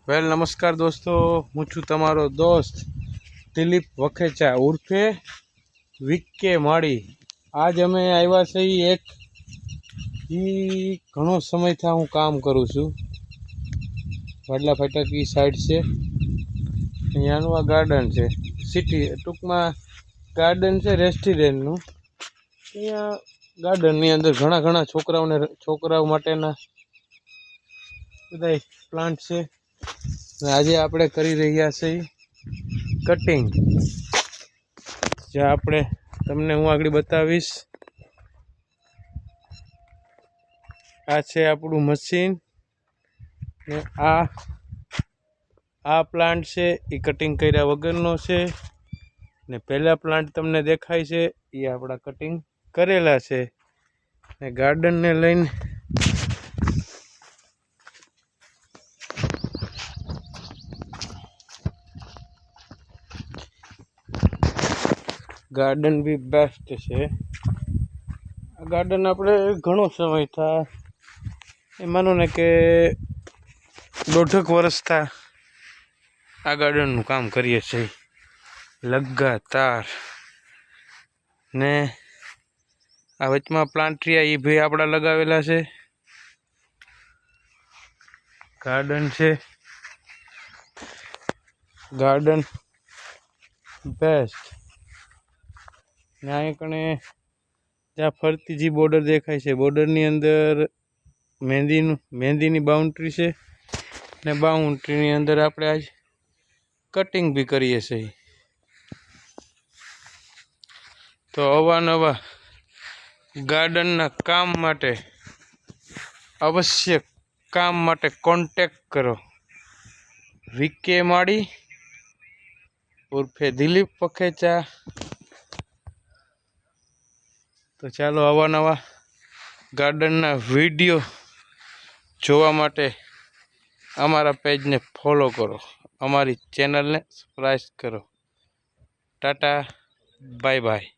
Well नमस्कार दोस्तों, हूँ छू तमारो दोस्त दिलीप वखेचा उर्फे विक्के माड़ी। आज अमे आव्या छे एक घणो समय था हूँ काम करूँ छू। वडला फाटक की साइड से अहींयानुं आ गार्डन है, सिटी टूंक में गार्डन है रेस्टोरेंट नु। अहींया गार्डन नी अंदर घणा घणा छोकराओ माटेना बधाय प्लांट है। आज आपणे करी रह्या छे कटिंग, जे आपणे तमने हूँ आगळ बतावीश। आ छे आपणुं मशीन ने आ प्लांट छे ई कटिंग कर्या वगरनो छे ने पहेला प्लांट तमने देखाय छे ई आपणा कटिंग करेला छे। ने गार्डन ने लईने गार्डन भी बेस्ट है। गार्डन अपने घणो समय था, मानो ने के 1.5 वर्ष था आ गार्डन नु काम करीए छे लगातार। ने आ वचमा प्लांट रिया ई भी आपड़ा लगावेला छे। गार्डन छे, गार्डन बेस्ट। ने कणे त्या फरती जी बॉर्डर देखाय छे, बॉर्डर नी अंदर मेहंदी नी बाउंड्री छे ने बाउंड्री नी अंदर आपणे आज कटिंग भी करीए छे। तो अवानवा गार्डन ना काम माटे अवश्य काम माटे कॉन्टेक्ट करो विक्के माड़ी उर्फे दिलीप वखेचा। तो चलो अवानवा गार्डन ना वीडियो जोवा माटे अमारा पेज ने फॉलो करो, अमारी चेनल ने सब्सक्राइब करो। Tata bye bye.